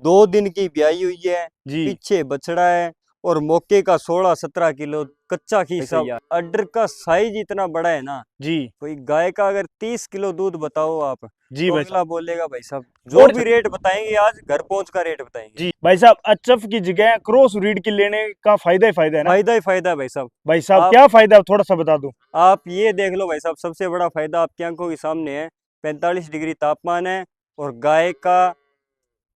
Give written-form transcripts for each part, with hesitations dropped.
2 दिन की ब्याई हुई है, जी पीछे बछड़ा है और मौके का 16-17 किलो कच्चा खीसा है। अड्डर का साइज इतना बड़ा है ना, जी कोई गाय का अगर 30 किलो दूध बताओ आप जी तो भाई अगला साहब। बोलेगा भाई साहब जो और भी रेट बताएंगे आज घर पहुंच का रेट बताएंगे। जी भाई साहब, एचएफ की जगह क्रॉस ब्रीड की लेने का फायदा ही फायदा है ना फायदा ही फायदा है भाई साहब। भाई साहब? आप क्या फायदा है थोड़ा सा बता दो। आप ये देख लो भाई साहब, सबसे बड़ा फायदा आपकी आंखों के सामने है। 45 डिग्री तापमान है और गाय का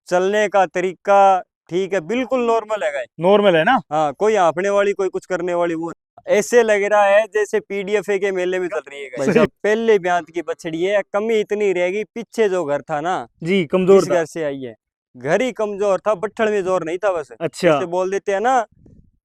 चलने का तरीका ठीक है, बिल्कुल नॉर्मल है गाय। नॉर्मल है ना? हाँ, कोई हाँफने वाली कोई कुछ करने वाली वो ऐसे लग रहा है जैसे पीडीएफए के मेले में चल रही है भाई सही। साहब। पहले ब्यात की बछड़ी है, कमी इतनी रहेगी, पीछे जो घर था ना, जी कमजोर जिस था। घर से आई है, घर ही कमजोर था, बट्ठल में जोर नहीं था बस। अच्छा जैसे बोल देते हैं ना,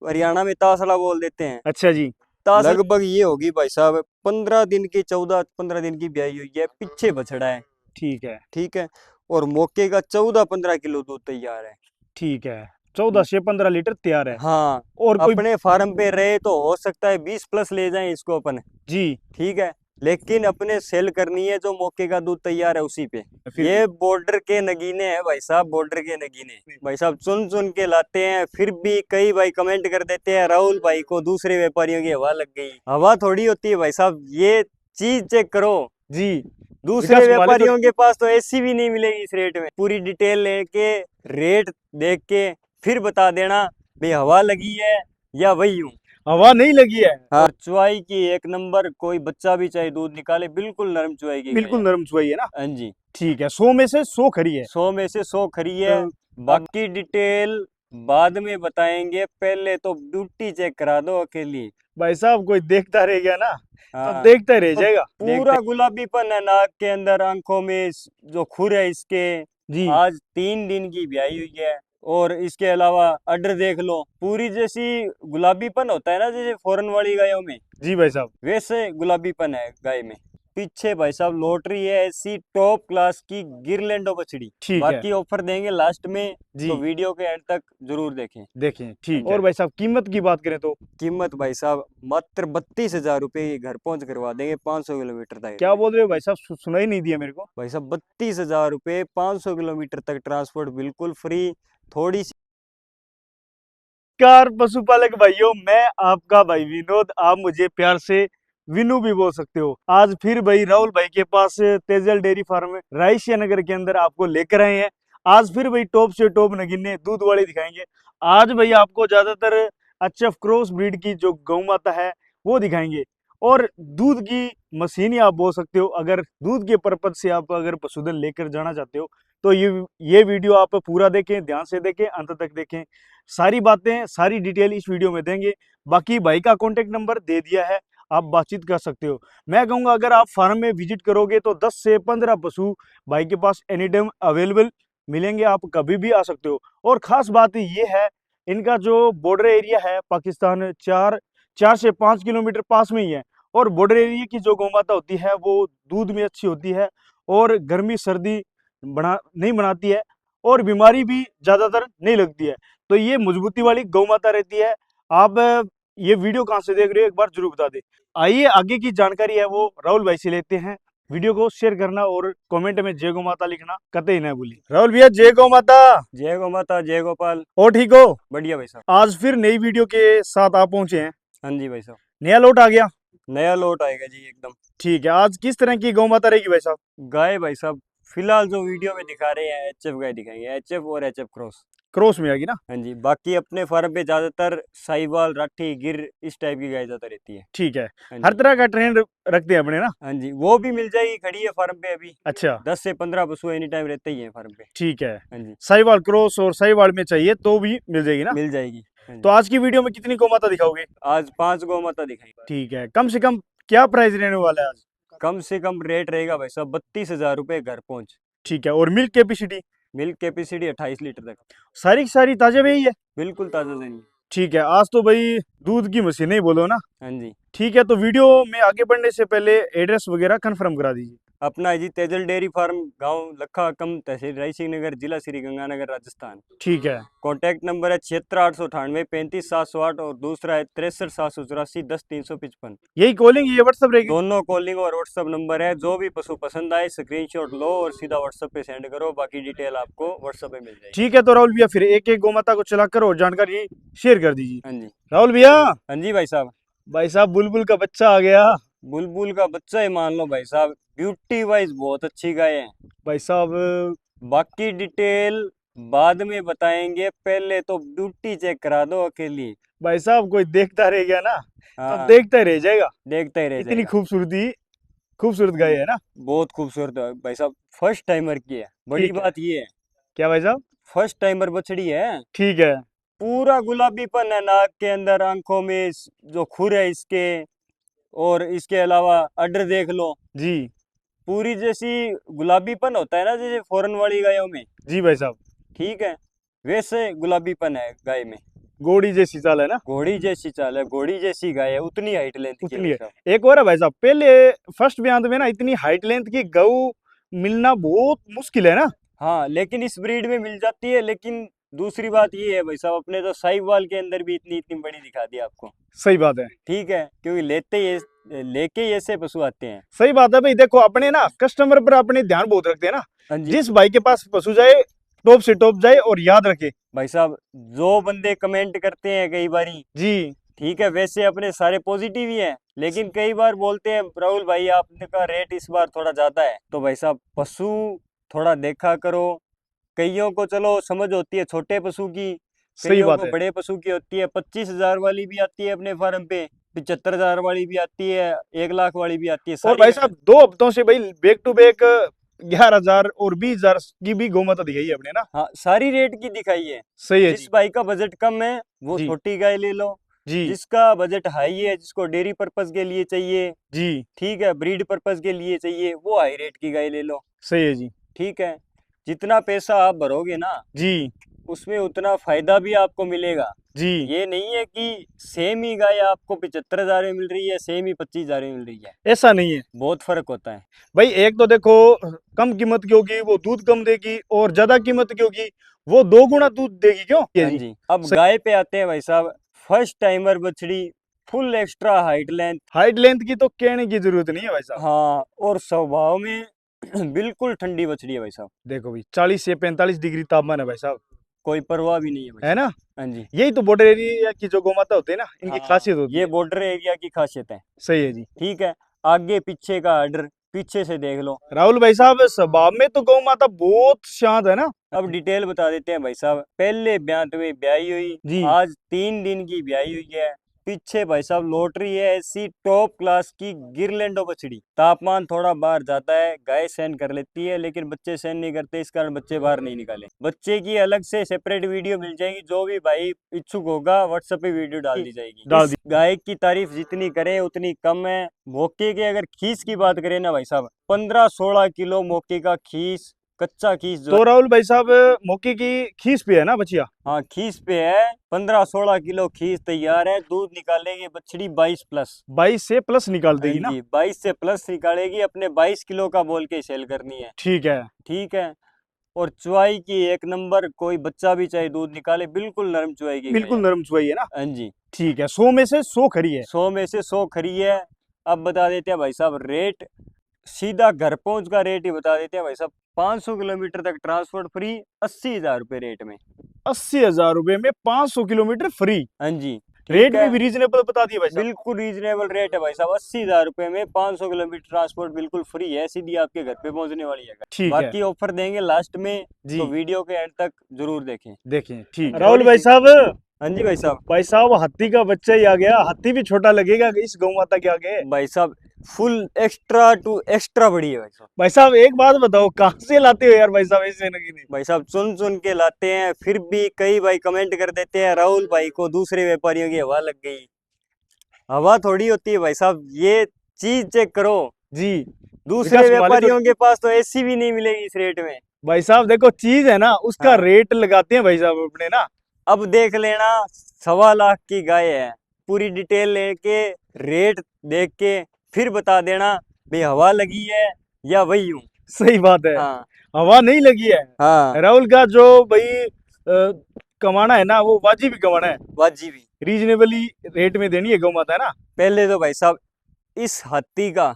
हरियाणा में तासला बोल देते हैं, अच्छा जी। लगभग ये होगी भाई साहब। 15 दिन की 14-15 दिन की ब्याई हुई है, पीछे बछड़ा है, ठीक है ठीक है, और मौके का 14-15 किलो दूध तैयार है। ठीक है। 14 से 15 लीटर तैयार है। हाँ, और कोई? अपने फार्म पे रहे तो हो सकता है 20 प्लस ले जाएं इसको अपन, जी ठीक है, लेकिन अपने सेल करनी है जो मौके का दूध तैयार है उसी पे। फिर ये बॉर्डर के नगीने हैं भाई साहब, बॉर्डर के नगीने भाई साहब, चुन चुन के लाते हैं। फिर भी कई भाई कमेंट कर देते हैं राहुल भाई को दूसरे व्यापारियों की हवा लग गई। हवा थोड़ी होती है भाई साहब, ये चीज चेक करो। जी दूसरे विकास वाले तो व्यापारियों के पास तो ऐसी भी नहीं मिलेगी इस रेट में। पूरी डिटेल लेके रेट देख के फिर बता देना भाई हवा लगी है या वही हूँ। हवा नहीं लगी है। हाँ, चुवाई की एक नंबर, कोई बच्चा भी चाहे दूध निकाले, बिल्कुल नरम चुवाई की गई बिल्कुल है। नरम चुवाई है ना? हाँ जी, ठीक है, 100 में से 100 खरी है। 100 में से 100 खरी है। तो अब बाकी डिटेल बाद में बताएंगे, पहले तो ड्यूटी चेक करा दो अकेली। भाई साहब कोई देखता रह गया ना तो हाँ, देखता ही रह तो जाएगा। पूरा गुलाबीपन है नाक के अंदर, आंखों में जो खुर है इसके। जी आज 3 दिन की ब्याई हुई है और इसके अलावा अडर देख लो, पूरी जैसी गुलाबीपन होता है ना जैसे फॉरेन वाली गायों में, जी भाई साहब। वैसे गुलाबीपन है गाय में। पीछे भाई साहब लॉटरी है ऐसी टॉप क्लास की गिरलैंडो बछड़ी। ठीक है बाकी ऑफर देंगे लास्ट में, जी। तो वीडियो के एंड तक जरूर देखें। देखें ठीक। हाँ और जी, भाई साहब कीमत की बात करें तो? कीमत भाई साहब मात्र 32,000 रुपये घर पहुंच करवा देंगे 500 किलोमीटर तक। क्या बोल रहे हो भाई साहब? सुना ही नहीं दिया मेरे को। भाई साहब 32,000 रुपये 500 किलोमीटर तक ट्रांसपोर्ट बिल्कुल फ्री। थोड़ी सी कार पशुपालक भाइयों, मैं आपका भाई विनोद, आप मुझे प्यार से विनू भी बोल सकते हो। आज फिर भाई राहुल भाई के पास तेजल डेयरी फार्म रायसिया नगर के अंदर आपको लेकर आए हैं। आज फिर भाई टॉप से टॉप नगीने दूध वाले दिखाएंगे। आज भाई आपको ज्यादातर एचएफ क्रॉस ब्रीड की जो गौ माता है वो दिखाएंगे। और दूध की मशीन ही आप बोल सकते हो। अगर दूध के पर्पज से आप अगर पशुधन लेकर जाना चाहते हो तो ये वीडियो आप पूरा देखें, ध्यान से देखें, अंत तक देखें। सारी बातें सारी डिटेल इस वीडियो में देंगे। बाकी भाई का कॉन्टेक्ट नंबर दे दिया है, आप बातचीत कर सकते हो। मैं कहूँगा अगर आप फार्म में विजिट करोगे तो 10 से 15 पशु भाई के पास एनी टाइम अवेलेबल मिलेंगे, आप कभी भी आ सकते हो। और खास बात ये है, इनका जो बॉर्डर एरिया है पाकिस्तान 4 से 5 किलोमीटर पास में ही है। और बॉर्डर एरिया की जो गौ माता होती है वो दूध में अच्छी होती है और गर्मी सर्दी नहीं बनाती है और बीमारी भी ज्यादातर नहीं लगती है। तो ये मजबूती वाली गौ माता रहती है। आप ये वीडियो कहाँ से देख रहे हो एक बार जरूर बता दे। आइए आगे की जानकारी है वो राहुल भाई से लेते हैं। वीडियो को शेयर करना और कमेंट में जय गौ माता लिखना कतई ना भूलिए। राहुल भैया जय गौ माता। जय गौ माता, जय गोपाल। और ठीक हो? बढ़िया भाई साहब। आज फिर नई वीडियो के साथ आप पहुंचे हैं। हाँ जी भाई साहब, नया लोट आ गया। नया लोट आएगा जी एकदम। ठीक है, आज किस तरह की गौ माता रहेगी भाई साहब? गाय भाई साहब फिलहाल जो वीडियो में दिखा रहे हैं एचएफ गाय दिखाएंगे, एचएफ और एचएफ क्रॉस। क्रॉस में आएगी ना? हाँ जी, बाकी अपने फार्म पे ज्यादातर साहिवाल, राठी, गिर इस टाइप की गाय ज्यादा रहती है। ठीक है, हाँ हर जी, तरह का ट्रेंड रखते हैं अपने ना? हाँ जी, वो भी मिल जाएगी, खड़ी है फार्म पे अभी। अच्छा 10 से 15 पशु एनी टाइम रहते ही हैं फार्म पे। ठीक है। हाँ जी, साहिवाल क्रॉस और साहिवाल में चाहिए तो भी मिल जाएगी ना? मिल जाएगी। हाँ तो जी, आज की वीडियो में कितनी गौ माता दिखाओगे? आज 5 गौ माता दिखाएंगे। ठीक है, कम से कम क्या प्राइस रहने वाला है आज? कम से कम रेट रहेगा भाई साहब 32,000 रुपये घर पहुंच। ठीक है, और milk capacity? Milk capacity 28 litre तक। सारी की सारी ताजा भी है? बिल्कुल ताजा देंगे। ठीक है, आज तो भाई दूध की मशीन ही बोलो ना। हाँ जी, ठीक है, तो वीडियो में आगे बढ़ने से पहले एड्रेस वगैरह कंफर्म करा दीजिए। अपना है जी तेजल डेयरी फार्म, गांव लखा कम, तहसील रायसिंह नगर, जिला श्री गंगानगर, राजस्थान। ठीक है। कॉन्टैक्ट नंबर है 76 898 35 708 और दूसरा है 63 784 10 355। यही कॉलिंग, ये व्हाट्सएप रहेगी? दोनों कॉलिंग और व्हाट्सअप नंबर है। जो भी पशु पसंद आए स्क्रीनशॉट लो और सीधा व्हाट्सएप पे सेंड करो, बाकी डिटेल आपको व्हाट्सएप पे मिल जाएगी। ठीक है, तो राहुल भैया फिर एक एक गोमाता को चलाकर और जानकारी शेयर कर दीजिए। हाँ जी। राहुल भैया, हाँ जी भाई साहब। भाई साहब बुलबुल का बच्चा आ गया। बुलबुल का बच्चा ही मान लो भाई साहब, ब्यूटी वाइज बहुत अच्छी गाय है। भाई साहब बाकी डिटेल बाद में बताएंगे, पहले तो ब्यूटी चेक करा दो अकेली। भाई साहब कोई देखता रह गया ना तो हाँ, देखता ही रह जाएगा। देखता ही रह इतनी जाएगा। खूबसूरत गाय है ना। बहुत खूबसूरत है भाई साहब, फर्स्ट टाइमर की है। बड़ी ठीक है। बात ये है, क्या भाई साहब? फर्स्ट टाइमर बछड़ी है। ठीक है। पूरा गुलाबीपन है नाक के अंदर, आंखों में, जो खुर है इसके, और इसके अलावा अडर देख लो। जी पूरी जैसी गुलाबीपन होता है ना जैसे फॉरेन वाली गायों में, जी भाई साहब, ठीक है, वैसे गुलाबीपन है गाय में। घोड़ी जैसी चाल है ना। घोड़ी जैसी चाल है, घोड़ी जैसी गाय है, उतनी हाइट लेंथ की है उतनी भाई है। साहब। एक और है भाई साहब, पहले फर्स्ट ब्यांत में ना इतनी हाइट लेंथ की गऊ मिलना बहुत मुश्किल है ना। हाँ, लेकिन इस ब्रीड में मिल जाती है। लेकिन दूसरी बात ये है भाई साहब, अपने तो साहिवाल के अंदर भी इतनी इतनी बड़ी दिखा दी आपको। सही बात है। ठीक है, क्योंकि लेके ही ऐसे पशु आते हैं। सही बात है भाई, देखो अपने ना कस्टमर पर अपने ध्यान बहुत रखते हैं ना। हाँ जी। जिस भाई के पास पशु जाए टॉप से टॉप जाए, और याद रखे भाई साहब, जो बंदे कमेंट करते हैं कई बारी, जी। ठीक है, वैसे अपने सारे पॉजिटिव ही हैं, लेकिन कई बार बोलते हैं राहुल भाई आपका रेट इस बार थोड़ा ज्यादा है। तो भाई साहब पशु थोड़ा देखा करो। कईयों को चलो समझ होती है छोटे पशु की, सही कईयों बात को है। बड़े पशु की होती है। 25,000 वाली भी आती है अपने फार्म पे, 75,000 वाली भी आती है, 1 लाख वाली भी आती है, और सारी भाई साहब 2 हफ्तों से भाई बैक टू बैक 11,000 और 20,000 की भी गौमाता दिखाई है अपने ना। हाँ, सारी रेट की दिखाई है। सही है जिस जी। भाई का बजट कम है वो जी छोटी गाय ले लो, जी जिसका बजट हाई है, जिसको डेयरी पर्पज के लिए चाहिए, जी। ठीक है, ब्रीड पर्पज के लिए चाहिए, वो हाई रेट की गाय ले लो। सही है जी। ठीक है, जितना पैसा आप भरोगे ना जी उसमें उतना फायदा भी आपको मिलेगा। जी। ये नहीं है कि सेम ही गाय आपको 75,000 में मिल रही है, सेम ही 25,000 में मिल रही है। ऐसा नहीं है बहुत फर्क होता है। भाई। एक तो देखो कम कीमत की होगी वो दूध कम देगी, और ज्यादा कीमत की होगी वो 2 गुना दूध देगी। क्यों? ये हाँ जी। जी। अब सही। गाय पे आते हैं भाई साहब। फर्स्ट टाइमर बछड़ी, full extra height length. Height length की तो कहने की जरूरत नहीं है भाई साहब। हाँ, और स्वभाव में बिल्कुल ठंडी बछड़ी है भाई साहब। देखो भाई 40 से 45 डिग्री तापमान है भाई साहब, कोई परवाह भी नहीं है भाई है साहब। ना। हाँ जी। यही तो बॉर्डर एरिया की जो गौमाता होती है ना, इनकी हाँ, खासियत होती ये है। बॉर्डर एरिया की खासियत है। सही है जी। ठीक है, आगे पीछे का आर्डर पीछे से देख लो। राहुल भाई साहब स्वभाव में तो गौ माता बहुत शांत है ना। अब डिटेल बता देते हैं भाई साहब। पहले ब्यांत में ब्याई हुई, जी आज 3 दिन की ब्याई हुई है। पीछे भाई साहब लॉटरी है, ऐसी टॉप क्लास की गिरलैंडो बछड़ी। तापमान थोड़ा बाहर जाता है, गाय सहन कर लेती है, लेकिन बच्चे सहन नहीं करते, इस कारण बच्चे बाहर नहीं निकाले। बच्चे की अलग से सेपरेट वीडियो मिल जाएगी, जो भी भाई इच्छुक होगा व्हाट्सएप पे वीडियो डाल दी जाएगी। डाल इस गाय की तारीफ जितनी करें उतनी कम है। मौके के अगर खीस की बात करें ना भाई साहब, 15-16 किलो मौके का खीस, कच्चा खीस जो तो राहुल भाई साहब मौके की खीस पे है ना बचिया। हाँ खीस पे है। 15-16 किलो खीस तैयार है। दूध निकालेगी बछड़ी 22+। 22 से प्लस निकाल हाँ देगी ना। जी, 22 से प्लस निकालेगी। अपने 22 किलो का बोल के सेल करनी है। ठीक है। ठीक है, और चुवाई की एक नंबर, कोई बच्चा भी चाहे दूध निकाले, बिल्कुल नरम चुवाई की गाय बिल्कुल है। नरम चुवाई है ना। हाँ जी। ठीक है, 100 में से 100 खरी है। 100 में से 100 खरी है। अब बता देते हैं भाई साहब रेट, सीधा घर पहुंच का रेट ही बता देते हैं भाई साहब। 500 किलोमीटर तक ट्रांसपोर्ट फ्री, 80,000 रुपये रेट में। 80,000 रुपए में 500 किलोमीटर फ्री। हाँ जी। रेट ठीक है, में भी रीजनेबल बता दिए भाई साहब। बिल्कुल रीजनेबल रेट है भाई साहब। 80,000 रुपये में 500 किलोमीटर ट्रांसपोर्ट बिल्कुल फ्री है, सीधी आपके घर पे पहुंचने वाली है। ठीक है बाकी ऑफर देंगे लास्ट में, जी। तो वीडियो के एंड तक जरूर देखें। देखें। ठीक हाँ, राहुल थोड़ी भाई सी- साहब। हाँ जी भाई साहब। भाई साहब हाथी का बच्चा ही आ गया। हाथी भी छोटा लगेगा इस गौ माता के आगे। भाई साहब फुल एक्स्ट्रा टू एक्स्ट्रा बड़ी है भाई साहब। भाई साहब एक बात बताओ, कहाँ से लाते हो यार भाई साहब ऐसे नगीने? भाई साहब चुन चुन के लाते हैं, फिर भी कई भाई कमेंट कर देते हैं राहुल भाई को दूसरे व्यापारियों की हवा लग गई। हवा थोड़ी होती है भाई साहब, ये चीज चेक करो। जी। दूसरे विकास मालिक व्यापारियों के पास तो ऐसी भी नहीं मिलेगी इस रेट में। भाई साहब देखो चीज है ना, उसका हाँ। रेट लगाते हैं भाई साहब अपने ना। अब देख लेना, 1.25 लाख की गाय है। पूरी डिटेल लेके रेट देख के फिर बता देना भाई हवा लगी है या वही हूँ। सही बात है। हाँ हवा नहीं लगी है। हाँ राहुल का जो भाई कमाना है ना, वो वाजिबी कमाना है, वाजिबी। रीजनेबली रेट में देनी है गौ माता, है ना। पहले तो भाई साहब इस हाथी का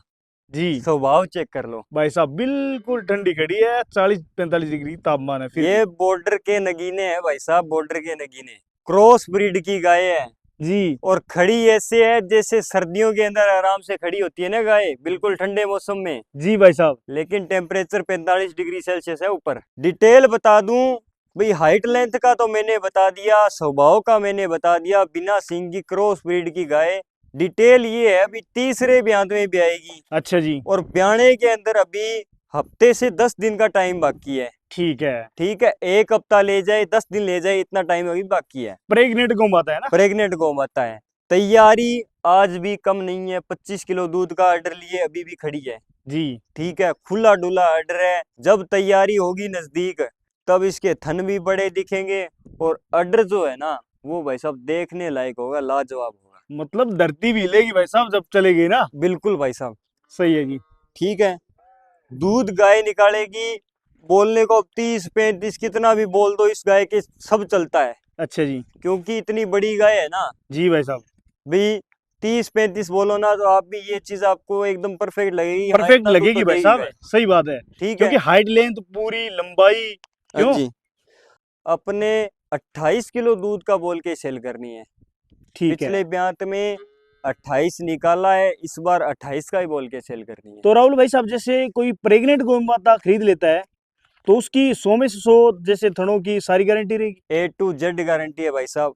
जी स्वभाव चेक कर लो। भाई साहब, बिल्कुल ठंडी खड़ी है, 40-45 डिग्री तापमान है फिर ये बॉर्डर के नगीने हैं भाई साहब, बॉर्डर के नगीने। क्रॉस ब्रीड की गाय है भी। जी और खड़ी ऐसे है जैसे सर्दियों के अंदर आराम से खड़ी होती है ना गाय, बिल्कुल ठंडे मौसम में। जी भाई साहब। लेकिन टेम्परेचर 45 डिग्री सेल्सियस है ऊपर। डिटेल बता दूं भाई, हाइट लेंथ का तो मैंने बता दिया, स्वभाव का मैंने बता दिया, बिना सींग की क्रॉस ब्रीड की गाय। डिटेल ये है अभी तीसरे ब्याह में भी आएगी, अच्छा जी। और ब्याने के अंदर अभी हफ्ते से 10 दिन का टाइम बाकी है। ठीक है। ठीक है, एक हफ्ता ले जाए 10 दिन ले जाए, इतना टाइम अभी बाकी है। प्रेग्नेंट गौ माता है ना। प्रेग्नेंट गौ माता है। तैयारी आज भी कम नहीं है, 25 किलो दूध का ऑर्डर लिए अभी भी खड़ी है। जी ठीक है, खुला डुला ऑर्डर है। जब तैयारी होगी नजदीक, तब इसके थन भी बड़े दिखेंगे, और ऑर्डर जो है ना वो भाई साहब देखने लायक होगा, लाजवाब होगा। मतलब धरती भी हिलेगी भाई साहब जब चलेगी ना। बिल्कुल भाई साहब। सही है जी। ठीक है, दूध गाय निकालेगी। बोलने को 30-35 कितना भी बोल दो, इस गाय के सब चलता है, अच्छा जी। क्योंकि इतनी बड़ी गाय है ना जी भाई साहब। भाई। 30-35 बोलो ना तो आप भी ये चीज आपको एकदम परफेक्ट लगेगी, हाँ परफेक्ट इतना दूध लगेगी तो भाई देगी साहब, गाय। सही बात है। ठीक है। क्योंकि हाइट लेंथ पूरी लंबाई। हाँ क्यों। जी, अपने 28 किलो दूध का बोल के सेल करनी है। ठीक है। पिछले ब्यात में 28 निकाला है, इस बार 28 का ही बोल के सेल करनी है। तो राहुल भाई साहब, जैसे कोई प्रेग्नेंट गौ माता खरीद लेता है, तो उसकी 100 में से 100 जैसे थनों की सारी गारंटी रहेगी। A to Z गारंटी है भाई साहब,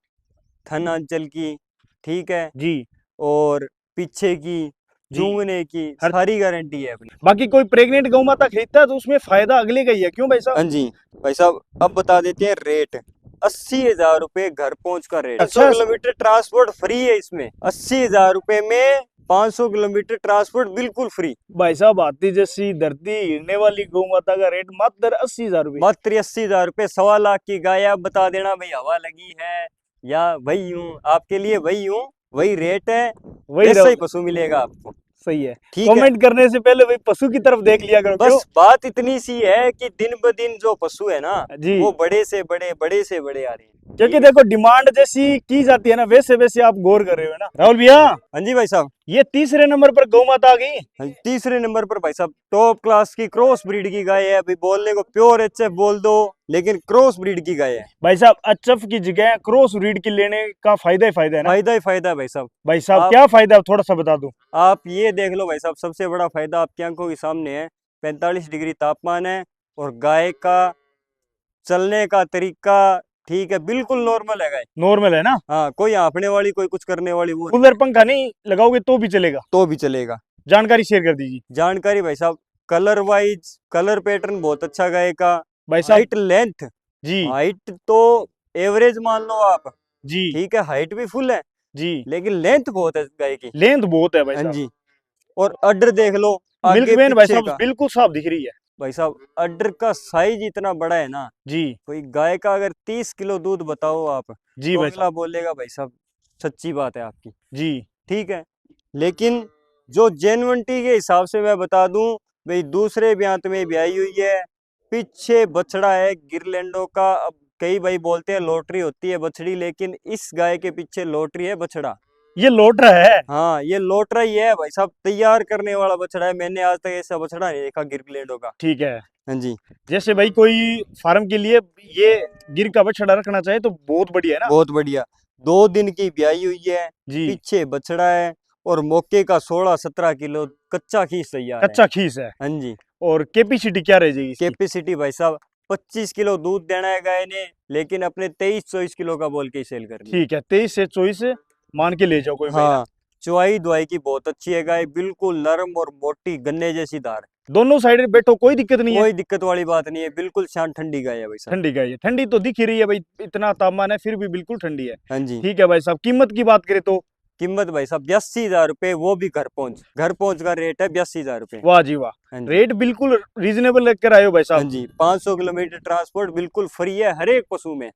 थन अंचल की। ठीक है, जी और पीछे की, जी। चूंगने की हर सारी गारंटी है अपनी। बाकी कोई प्रेग्नेंट गौ माता खरीदता है तो उसमें फायदा अगले का ही है, क्यों भाई साहब। हाँ जी भाई साहब, अब बता देते हैं रेट। 80,000 रुपए घर पहुंच का रेट। 500 अच्छा। किलोमीटर ट्रांसपोर्ट फ्री है इसमें। 80,000 रुपए में 500 किलोमीटर ट्रांसपोर्ट बिल्कुल फ्री। भाई साहब, हाथी जैसी धरती हिरने वाली गौ माता का रेट मात्र 80,000 रुपये। मात्र 80,000 रुपए, 1.25 लाख की गाय। आप बता देना भाई हवा लगी है या वही हूँ, आपके लिए वही हूँ, वही रेट है, वही वैसा ही राहुल। पशु मिलेगा आपको। सही है। ठीक है, कमेंट करने से पहले भाई पशु की तरफ देख लिया करो, क्यों। बस बात इतनी सी है कि दिन ब दिन जो पशु है ना, जी। वो बड़े से बड़े, बड़े से बड़े आ रहे हैं। क्योंकि ठीक है। देखो, डिमांड जैसी की जाती है ना, वैसे वैसे आप गौर कर रहे हो ना राहुल भैया। हाँ जी भाई साहब। ये तीसरे नंबर पर गौ माता आ गई। हाँ, तीसरे नंबर पर भाई साहब टॉप क्लास की क्रॉस ब्रीड की गाय है। अभी बोलने को प्योर एचएफ बोल दो, लेकिन क्रॉस ब्रीड की गाय है। भाई साहब, एचएफ की जगह क्रॉस ब्रीड की लेने का फायदा ही फायदा है ना। फायदा ही फायदा है भाई साहब। भाई साहब, आप क्या फायदा है थोड़ा सा बता दो। आप ये देख लो भाई साहब, सबसे बड़ा फायदा आपकी आंखों के सामने है। 45 डिग्री तापमान है, और गाय का चलने का तरीका ठीक है, बिल्कुल नॉर्मल है गाय। नॉर्मल है ना। हाँ, कोई हाँफने वाली, कोई कुछ करने वाली वो नहीं। कूलर पंखा नहीं लगाओगे तो भी चलेगा। तो भी चलेगा। जानकारी शेयर कर दीजिए। जानकारी भाई साहब, कलर वाइज कलर पैटर्न बहुत अच्छा गाय का। भाई साहब। हाइट लेंथ, जी हाइट तो एवरेज मान लो आप। जी ठीक है, हाइट भी फुल है, जी। लेकिन लेंथ बहुत है गाय की। लेंथ बहुत है भाई हाँ साहब। जी, और अड्डर देख लो मिल्क आगे वेन भाई पीछे साहब का। बिल्कुल साफ दिख रही है। भाई साहब अड्डर का साइज इतना बड़ा है ना, जी कोई गाय का अगर 30 किलो दूध बताओ आप, जी तो भाई अगला साहब। बोलेगा भाई साहब सच्ची बात है आपकी। जी ठीक है, लेकिन जो जेन्युइनिटी के हिसाब से मैं बता दूं भाई, दूसरे ब्यात में ब्याई हुई है, पीछे बछड़ा है गिरलैंडो का। अब कई भाई बोलते हैं लॉटरी होती है बछड़ी, लेकिन इस गाय के पीछे लॉटरी है बछड़ा। ये लौट रहा है। हाँ, ये लोटरा ही है भाई साहब, तैयार करने वाला बछड़ा है। मैंने आज तक ऐसा बछड़ा नहीं देखा गिरलैंडो का। ठीक है। हाँ जी, जैसे भाई कोई फार्म के लिए ये गिर का बछड़ा रखना चाहे तो बहुत बढ़िया है ना। बहुत बढ़िया। 2 दिन की ब्याई हुई है, जी। पीछे बछड़ा है, और मौके का 16-17 किलो कच्चा खीस तैयार है। कच्चा खीस है। हाँ जी। और कैपेसिटी क्या रह जाएगी इसकी। कैपेसिटी भाई साहब 25 किलो दूध देना है गाय ने, लेकिन अपने 23-24 किलो का बोल के ही सेल करनी है। ठीक है, 23 से 24 मान के ले जाओ कोई भाई ना। हाँ, चुवाई दुआई की बहुत अच्छी है गाय, बिल्कुल नरम और मोटी गन्ने जैसी धार। दोनों साइड बैठो, कोई दिक्कत नहीं है। कोई दिक्कत वाली बात नहीं है, बिल्कुल शांत ठंडी गाय है भाई साहब। ठंडी गाय है, ठंडी तो दिख ही रही है भाई, इतना तापमान है फिर भी बिल्कुल ठंडी है। हाँ जी। ठीक है भाई साहब, कीमत की बात करें तो। कीमत भाई साहब 82,000 रुपए, वो भी घर पहुंच का रेट है 82,000 रुपए। वाह जी वाह। हाँ जी। रेट बिल्कुल रीजनेबल लेकर आए हो भाई हाँ साहब। जी, 500 किलोमीटर ट्रांसपोर्ट बिल्कुल फ्री है हर एक पशु में।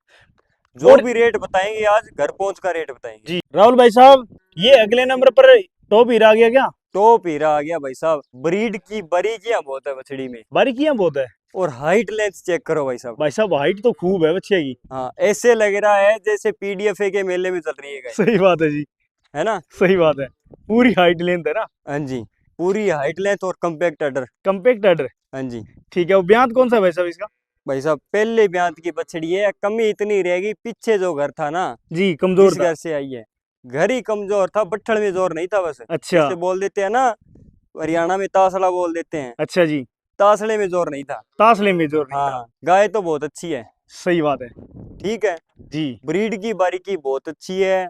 जो और भी रेट बताएंगे आज घर पहुंच का रेट बताएंगे। जी राहुल भाई साहब, ये अगले नंबर पर टॉप हीरा आ गया क्या। टॉप हीरा आ गया भाई साहब। ब्रीड की बारीकियां बहुत है बछड़ी में, बारीकियां बहुत है और हाइट लेंथ चेक करो भाई साहब। भाई साहब, हाइट तो खूब है बच्चे की। हाँ, ऐसे लग रहा है जैसे पीडीएफए के मेले में चल रही है गाय, सही बात है जी, है ना। सही बात है, पूरी हाइट लेंथ है ना। हाँ जी, पूरी हाइट लेंथ और कम्पैक्ट अडर। कम्पैक्ट अडर। हाँ जी ठीक है, वो ब्यांत कौन सा है भाई साहब इसका? भाई साहब, पहले ब्यांत की बछड़ी है, कमी इतनी रहेगी, पीछे जो घर था ना, जी, कमजोर जिस था। घर से आई है, घर ही कमजोर था, बट्ठल में जोर नहीं था बस। अच्छा जैसे बोल देते हैं ना, हरियाणा में तासला बोल देते हैं, अच्छा जी, तासले में जोर नहीं था। तासले में जोर नहीं था। हाँ, गाय तो बहुत अच्छी है। सही बात है ठीक है, जी। ब्रीड की बारीकी बहुत अच्छी है,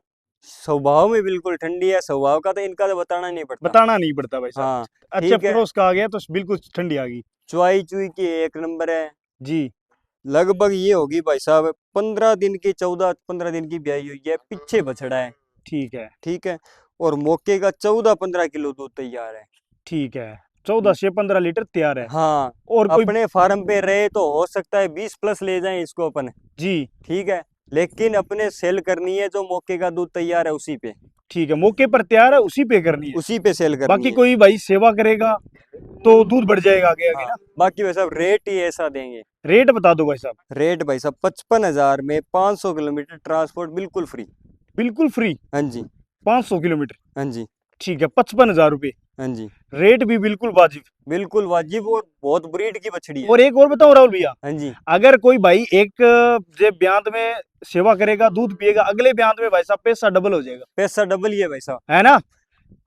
स्वभाव में बिल्कुल ठंडी है। स्वभाव का तो इनका तो बताना नहीं पड़ता। बताना नहीं पड़ता भाई साहब। हाँ अच्छा, ठीक है, क्रॉस का आ गया तो बिल्कुल ठंडी आ गई। चुआई चुई की एक नंबर है। जी लगभग ये होगी भाई साहब 15 दिन की, 14-15 दिन की ब्याई हुई है, पीछे बछड़ा है। ठीक है। ठीक है, और मौके का 14-15 किलो दूध तैयार है। ठीक है, 14 से 15 लीटर तैयार है। हाँ, और कोई? अपने फार्म पे रहे तो हो सकता है 20+ ले जाएं इसको अपन। जी ठीक है, लेकिन अपने सेल करनी है जो मौके का दूध तैयार है उसी पे, ठीक है, मौके पर तैयार है उसी पे करनी है। उसी पे सेल करनी बाकी है। कोई भाई सेवा करेगा तो दूध बढ़ जाएगा आगे आगे हाँ, ना। बाकी भाई साहब रेट ही ऐसा देंगे। रेट बता दो भाई साहब। रेट भाई साहब 55,000 में 500 किलोमीटर ट्रांसपोर्ट बिल्कुल फ्री। बिल्कुल फ्री। हाँ जी 500 किलोमीटर। हाँ जी ठीक है, 55,000 रुपये। हाँ जी, रेट भी बिल्कुल वाजिब। बिल्कुल वाजिब, और बहुत ब्रीड की बछड़ी है। और एक और बताओ राहुल भैया, हाँ जी अगर कोई भाई एक जे ब्यांत में सेवा करेगा, दूध पिएगा, अगले ब्यांत में भाई साहब पैसा डबल हो जाएगा, पैसा डबल ही है भाई साहब। है ना।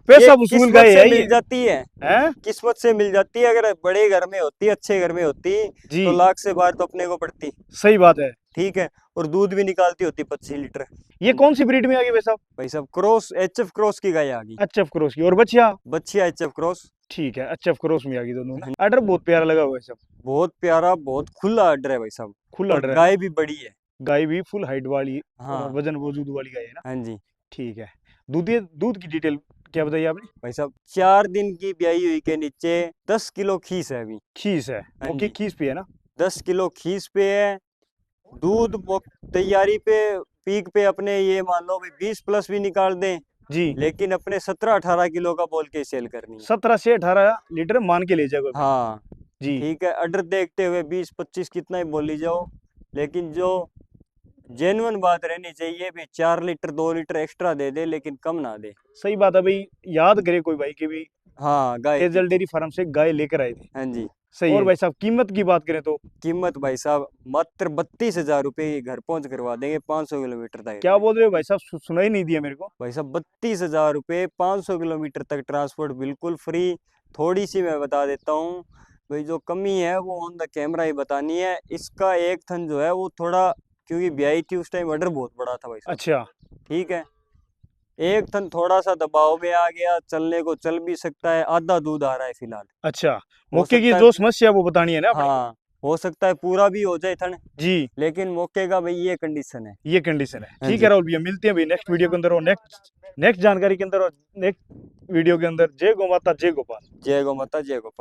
ये पैसा वसूल किस्मत गए से है मिल ये, जाती है, हैं? किस्मत से मिल जाती है। अगर बड़े घर में होती, अच्छे घर में होती, जी तो लाख से बाहर तो अपने को पड़ती। सही बात है। ठीक है, और दूध भी निकालती होती 25 लीटर। ये कौन सी ब्रीड में आ गई भाई साहब? भाई साहब क्रॉस, एचएफ क्रॉस की गाय आ गई, एचएफ क्रॉस की, और बच्चिया? बच्चिया एचएफ क्रॉस। ठीक है, एचएफ क्रॉस में आ गई दोनों ना। ऑर्डर बहुत प्यारा लगा हुआ है सब। बहुत प्यारा, बहुत खुला अड्डर है भाई साहब, खुला और ऑर्डर है ना? गाय भी बड़ी है। गाय भी फुल हाइट वाली हाँ और वजन वजूद वाली गाय है ना। हाँ जी ठीक है, दूध दूध की डिटेल क्या बताइए आपने? भाई साहब, 4 दिन की ब्याई हुई के नीचे 10 किलो खीस है अभी। खीस है, हाँ ओके, जी, खीस पे है ना। 10 किलो खीस पे है। दूध तैयारी पे, पीक पे अपने ये मान लो भाई 20+ भी निकाल दें, जी, लेकिन अपने 17-18 किलो का बोल के सेल करनी है। 17 से 18 लीटर मान के ले जाओ। हाँ जी ठीक है, अडर देखते हुए 20-25 कितना ही बोली जाओ, लेकिन जो जेन्युइन बात रहनी चाहिए भी, 4 लीटर 2 लीटर एक्स्ट्रा दे दे, लेकिन कम ना दे। सही बात है भाई, याद करे कोई भाई के भी हाँ गाय की। तेजल डेयरी फार्म से गाय लेकर आए थे। हाँ जी, सही और है भाई साहब, कीमत की बात करें तो कीमत भाई साहब मात्र 32,000 रुपये की घर पहुंच करवा देंगे 500 किलोमीटर तक। क्या बोल रहे हो भाई साहब, सुनाई नहीं दिया मेरे को। भाई साहब 32,000 रुपये, 500 किलोमीटर तक ट्रांसपोर्ट बिल्कुल फ्री। थोड़ी सी मैं बता देता हूँ भाई, जो कमी है वो ऑन द कैमरा ही बतानी है। इसका एक थन जो है वो थोड़ा, क्योंकि ब्याई थी उस टाइम, ऑर्डर बहुत बड़ा था भाई साहब। अच्छा ठीक है, एक थन थोड़ा सा दबाव में आ गया, चलने को चल भी सकता है, आधा दूध आ रहा है फिलहाल। अच्छा, हो मौके की सकता है, जो समस्या है वो बतानी है ना अपने को। हाँ हो सकता है पूरा भी हो जाए थन, जी, लेकिन मौके का भाई ये कंडीशन है। ये कंडीशन है। हाँ ठीक जी, है राहुल भैया, मिलते हैं भाई नेक्स्ट वीडियो के अंदर और नेक्स्ट जानकारी के अंदर और नेक्स्ट वीडियो के अंदर। जय गौ माता, जय गोपाल। जय गौ माता, जय गोपाल।